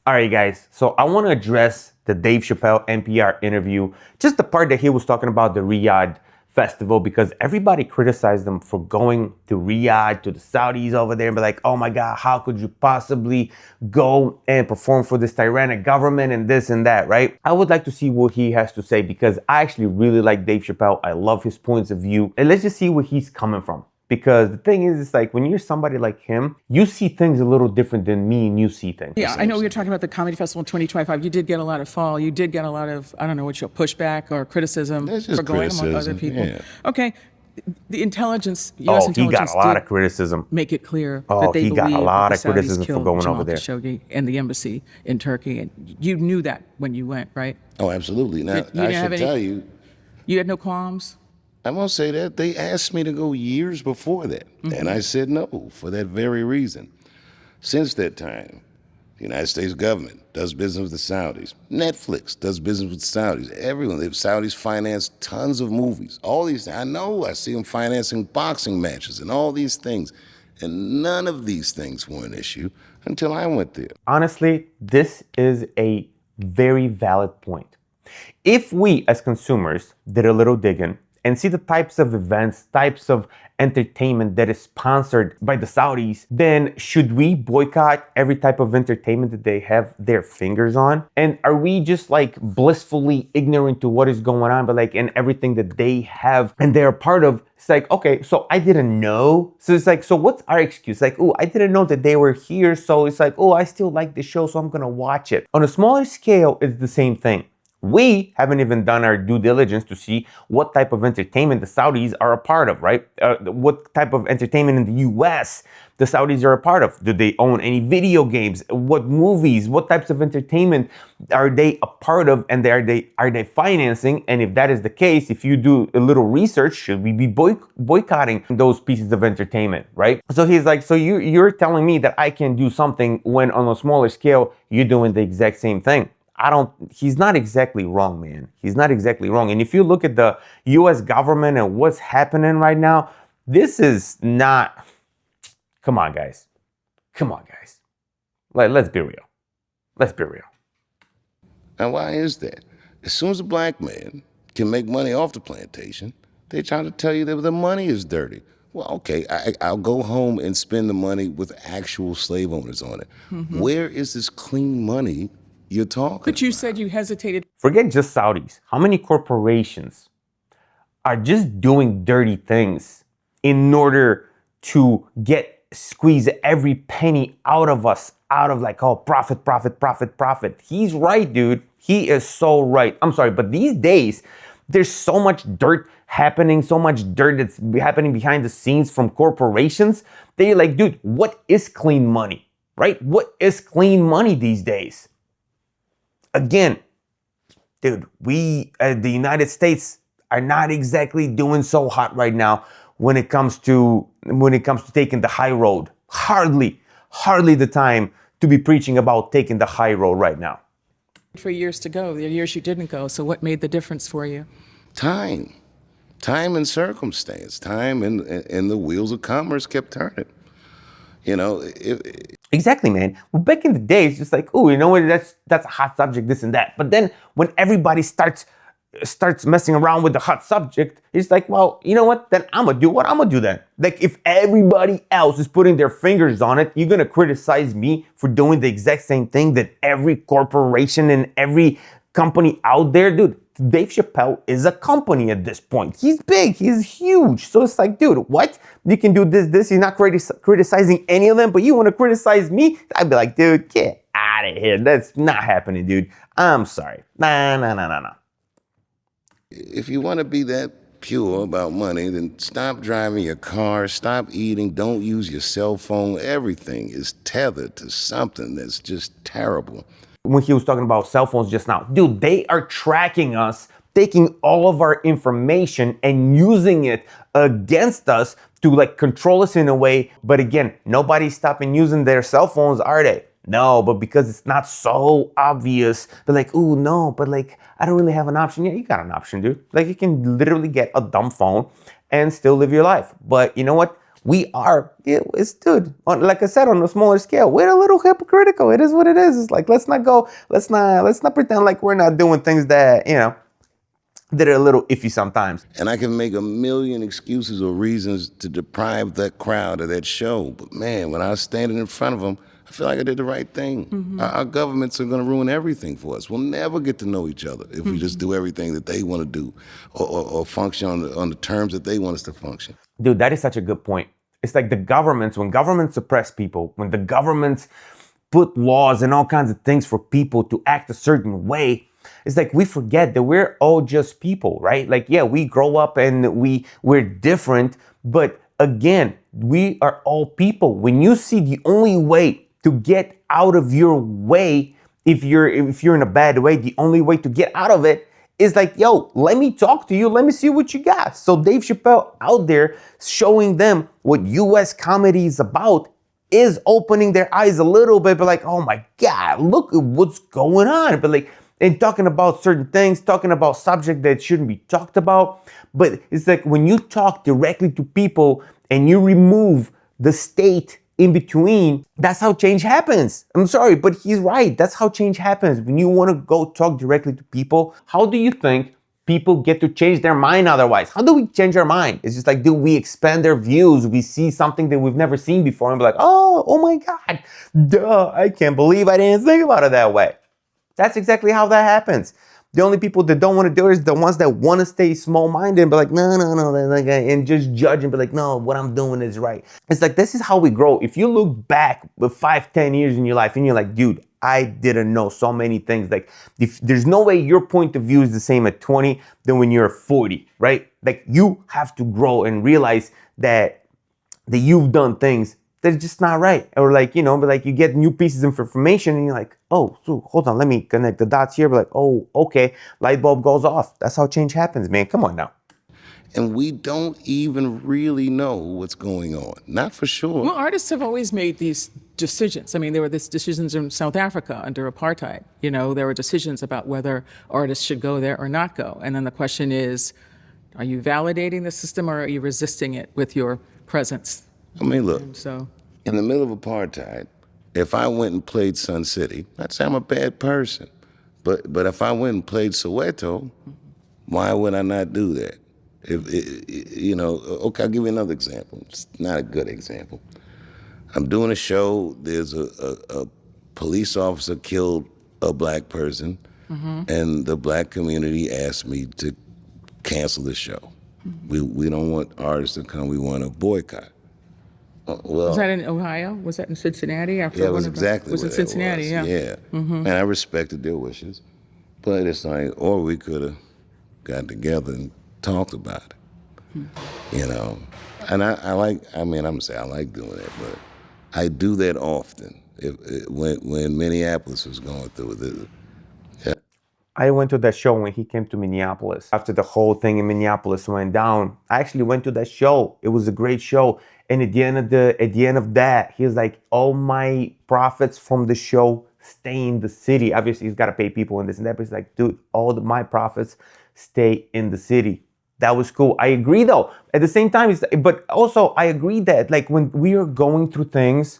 All right, guys. So I want to address the Dave Chappelle NPR interview, just the part that he was talking about the Riyadh festival, because everybody criticized him for going to Riyadh, to the Saudis over there, and be like, oh my God, how could you possibly go and perform for this tyrannic government and this and that, right? I would like to see what he has to say, because I actually really like Dave Chappelle. I love his points of view. And let's just see where he's coming from. Because the thing is, it's like when you're somebody like him, you see things a little different than me and you see things. Yeah, I know you're talking about the Comedy Festival in 2025. You did get a lot of fall. You did get a lot of, I don't know what your pushback or criticism for going among other people. Yeah. Okay. The intelligence, U.S. he intelligence, got a lot of criticism. Make it clear that they he got believe a lot that of the Saudis criticism for killed going Jamal over there. Khashoggi and the embassy in Turkey, and you knew that when you went, right? Oh, absolutely. Now, I should tell you, you had no qualms. I won't say that. They asked me to go years before that, and I said no for that very reason. Since that time, the United States government does business with the Saudis. Netflix does business with the Saudis. Everyone, the Saudis finance tons of movies. All these, I know, I see them financing boxing matches and all these things. And none of these things were an issue until I went there. Honestly, this is a very valid point. If we as consumers did a little digging and see the types of events, types of entertainment that is sponsored by the Saudis, then should we boycott every type of entertainment that they have their fingers on? And are we just like blissfully ignorant to what is going on, but like in everything that they have and they're part of? It's like, okay, so I didn't know. So it's like, so what's our excuse? Like, oh, I didn't know that they were here. So it's like, oh, I still like the show, so I'm gonna watch it. On a smaller scale, it's the same thing. We haven't even done our due diligence to see what type of entertainment the Saudis are a part of, right? What type of entertainment in the US the Saudis are a part of. Do they own any video games? What movies? What types of entertainment are they a part of, and are they financing? And if that is the case, if you do a little research, should we be boycotting those pieces of entertainment, right? So he's like, so you're telling me that I can do something when on a smaller scale, you're doing the exact same thing. He's not exactly wrong, man. He's not exactly wrong. And if you look at the US government and what's happening right now, this is not, come on, guys. Come on, guys. Let's be real. Let's be real. And why is that? As soon as a black man can make money off the plantation, they try to tell you that the money is dirty. Well, okay, I'll go home and spend the money with actual slave owners on it. Where is this clean money you're talking But you about? said you hesitated. Forget just Saudis. How many corporations are just doing dirty things in order to squeeze every penny out of us, out of like, oh, profit, profit, profit, profit. He's right, dude. He is so right. I'm sorry, but these days, there's so much dirt happening, so much dirt that's happening behind the scenes from corporations that you're like, dude, what is clean money, right? What is clean money these days? Again, dude, we, the United States, are not exactly doing so hot right now when it comes to taking the high road. Hardly the time to be preaching about taking the high road right now. For years to go, the years you didn't go. So what made the difference for you? Time and circumstance, time and the wheels of commerce kept turning. You know, Exactly, man. Well, back in the day, it's just like, oh, you know what, that's a hot subject, this and that. But then when everybody starts messing around with the hot subject, it's like, well, you know what, then I'm gonna do what I'm gonna do then. Like, if everybody else is putting their fingers on it, you're gonna criticize me for doing the exact same thing that every corporation and every company out there, dude. Dave Chappelle is a company at this point. He's big, he's huge. So it's like, dude, what? You can do this. You're not criticizing any of them, but you want to criticize me? I'd be like, dude, get out of here. That's not happening, dude. I'm sorry. Nah. If you want to be that pure about money, then stop driving your car, stop eating, don't use your cell phone. Everything is tethered to something that's just terrible. When he was talking about cell phones just now, dude, they are tracking us, taking all of our information and using it against us to like control us in a way. But again, nobody's stopping using their cell phones, are they? No, but because it's not so obvious, they're like, ooh, no, but like, I don't really have an option. Yeah, you got an option, dude. Like, you can literally get a dumb phone and still live your life. But you know what? dude, like I said, on a smaller scale, we're a little hypocritical. It is what it is. It's like, let's not pretend like we're not doing things that, that are a little iffy sometimes. And I can make a million excuses or reasons to deprive that crowd of that show. But man, when I was standing in front of them, I feel like I did the right thing. Mm-hmm. Our governments are going to ruin everything for us. We'll never get to know each other if we just do everything that they want to do or function on the terms that they want us to function. Dude, that is such a good point. It's like when governments suppress people, when the governments put laws and all kinds of things for people to act a certain way, it's like we forget that we're all just people, right? Like, yeah, we grow up and we're different, but again, we are all people. When you see the only way to get out of your way, if you're in a bad way, the only way to get out of it is like, yo, let me talk to you. Let me see what you got. So Dave Chappelle out there showing them what US comedy is about is opening their eyes a little bit, but like, oh my God, look at what's going on. But like, and talking about certain things, talking about subjects that shouldn't be talked about. But it's like when you talk directly to people and you remove the state in between, that's how change happens. I'm sorry, but he's right. That's how change happens. When you want to go talk directly to people, how do you think people get to change their mind otherwise? How do we change our mind? It's just like, do we expand their views? We see something that we've never seen before and be like, oh my God, duh, I can't believe I didn't think about it that way. That's exactly how that happens. The only people that don't want to do it is the ones that want to stay small-minded and be like, no, and just judge and be like, no, what I'm doing is right. It's like, this is how we grow. If you look back with 5-10 years in your life and you're like, dude, I didn't know so many things. Like, if there's no way your point of view is the same at 20 than when you're 40, right? Like, you have to grow and realize that you've done things that are just not right. Or like, but like you get new pieces of information and you're like, oh, so hold on, let me connect the dots here. But like, oh, okay, light bulb goes off. That's how change happens, man. Come on now. And we don't even really know what's going on. Not for sure. Well, artists have always made these decisions. I mean, there were these decisions in South Africa under apartheid. There were decisions about whether artists should go there or not go. And then the question is, are you validating the system or are you resisting it with your presence? I mean, look, so, in the middle of apartheid, if I went and played Sun City, I'd say I'm a bad person. But if I went and played Soweto, why would I not do that? Okay, I'll give you another example. It's not a good example. I'm doing a show. There's a police officer killed a black person, and the black community asked me to cancel the show. We don't want artists to come. We want to boycott. Well, was that in Ohio? Was that in Cincinnati? Yeah, it was exactly was where in Cincinnati, that was. yeah. And I respected their wishes. But it's like, or we could have got together and talked about it, And I like doing it, but I do that often. When Minneapolis was going through it. I went to that show when he came to Minneapolis. After the whole thing in Minneapolis went down, I actually went to that show. It was a great show. And at the end of that, he was like, all my profits from the show stay in the city. Obviously, he's got to pay people and this and that. But he's like, dude, my profits stay in the city. That was cool. I agree, though. At the same time, but also I agree that like when we are going through things,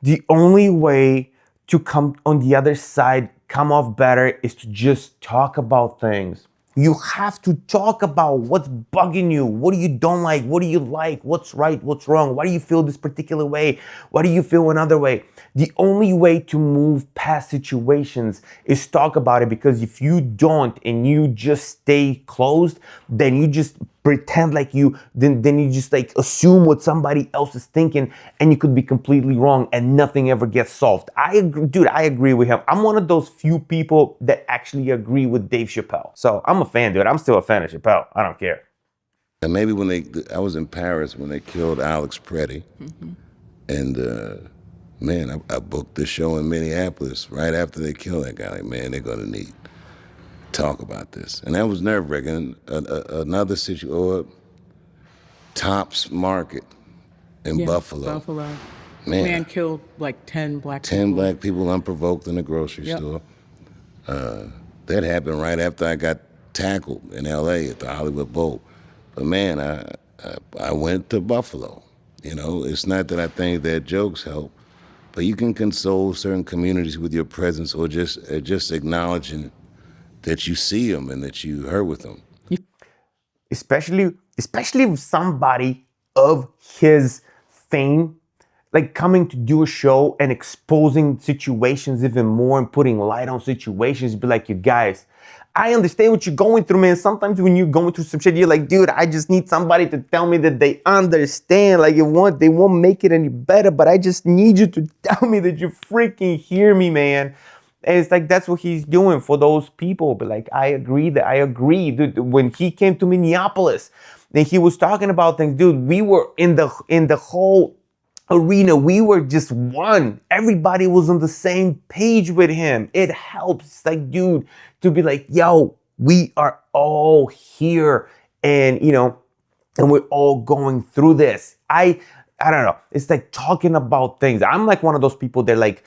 the only way to come on the other side, come off better, is to just talk about things. You have to talk about what's bugging you. What do you don't like? What do you like? What's right? What's wrong? Why do you feel this particular way? Why do you feel another way? The only way to move past situations is talk about it, because if you don't and you just stay closed, then you just pretend like then you just like assume what somebody else is thinking, and you could be completely wrong and nothing ever gets solved. I agree with him. I'm one of those few people that actually agree with Dave Chappelle. So I'm a fan, dude. I'm still a fan of Chappelle. I don't care. And maybe I was in Paris when they killed Alex Preddy, and man, I booked the show in Minneapolis right after they killed that guy. Like, man, they're gonna need talk about this, and that was nerve-wracking. Another situation, or Tops Market in Buffalo. Man killed like 10 black people. 10 black people unprovoked in a grocery store. That happened right after I got tackled in L.A. at the Hollywood Bowl. But man, I went to Buffalo, You know, it's not that I think that jokes help, but you can console certain communities with your presence or just acknowledging that you see them and that you heard with them. Especially with somebody of his fame, like coming to do a show and exposing situations even more and putting light on situations. Be like, you guys, I understand what you're going through, man. Sometimes when you're going through some shit, you're like, dude, I just need somebody to tell me that they understand. Like, they won't make it any better, but I just need you to tell me that you freaking hear me, man. And it's like, that's what he's doing for those people. But like, I agree. Dude, when he came to Minneapolis and he was talking about things, dude, we were in the whole arena. We were just one. Everybody was on the same page with him. It helps, like, dude, to be like, yo, we are all here, and and we're all going through this. I don't know. It's like talking about things. I'm like one of those people that like,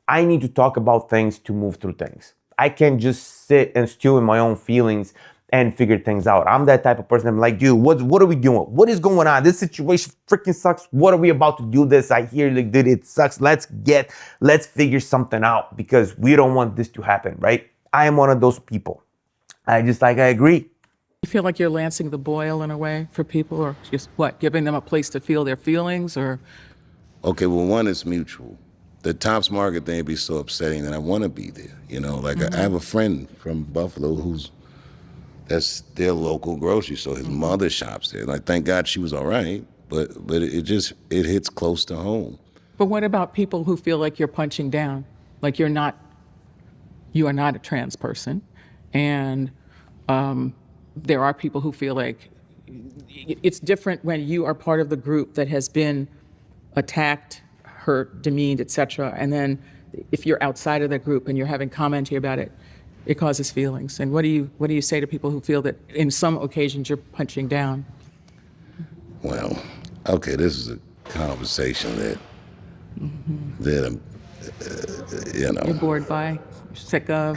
I need to talk about things to move through things. I can't just sit and stew in my own feelings and figure things out. I'm that type of person. I'm like, dude, what are we doing? What is going on? This situation freaking sucks. What are we about to do this? I hear, like, dude, it sucks. Let's figure something out because we don't want this to happen, right? I am one of those people. I agree. You feel like you're lancing the boil in a way for people, or just giving them a place to feel their feelings, or? Okay, well, one is mutual. The Tops Market thing be so upsetting that I want to be there. You know, like I have a friend from Buffalo that's their local grocery store. His mother shops there. Like, thank God she was all right, but it hits close to home. But what about people who feel like you're punching down, like you are not a trans person, and there are people who feel like it's different when you are part of the group that has been attacked, hurt, demeaned, etc. And then if you're outside of that group and you're having commentary about it, it causes feelings. And what do you say to people who feel that in some occasions you're punching down? Well, okay, this is a conversation that I'm, You're bored by, sick of.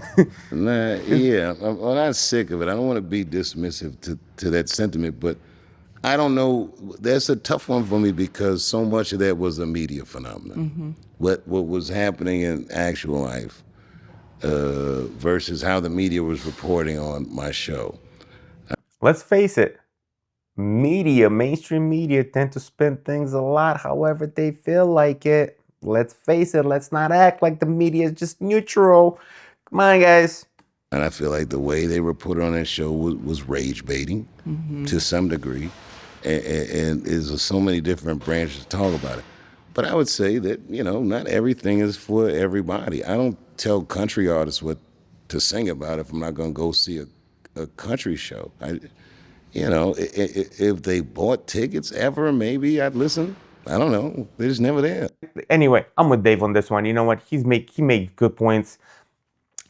yeah, I'm not sick of it. I don't want to be dismissive to that sentiment, but I don't know. That's a tough one for me because so much of that was a media phenomenon. What was happening in actual life versus how the media was reporting on my show. Let's face it. Mainstream media tend to spin things a lot however they feel like it. Let's face it. Let's not act like the media is just neutral. Come on, guys. And I feel like the way they reported on that show was rage baiting to some degree. And there's so many different branches to talk about it. But I would say that, not everything is for everybody. I don't tell country artists what to sing about if I'm not going to go see a country show. If they bought tickets ever, maybe I'd listen. I don't know. They're just never there. Anyway, I'm with Dave on this one. You know what? He made good points.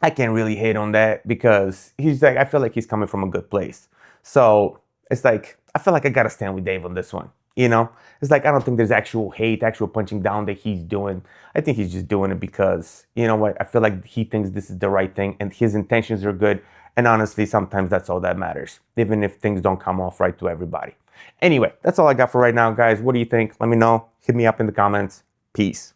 I can't really hate on that because he's like, I feel like he's coming from a good place. So it's like, I feel like I got to stand with Dave on this one. It's like, I don't think there's actual hate, actual punching down that he's doing. I think he's just doing it because, you know what? I feel like he thinks this is the right thing and his intentions are good. And honestly, sometimes that's all that matters, even if things don't come off right to everybody. Anyway, that's all I got for right now, guys. What do you think? Let me know. Hit me up in the comments. Peace.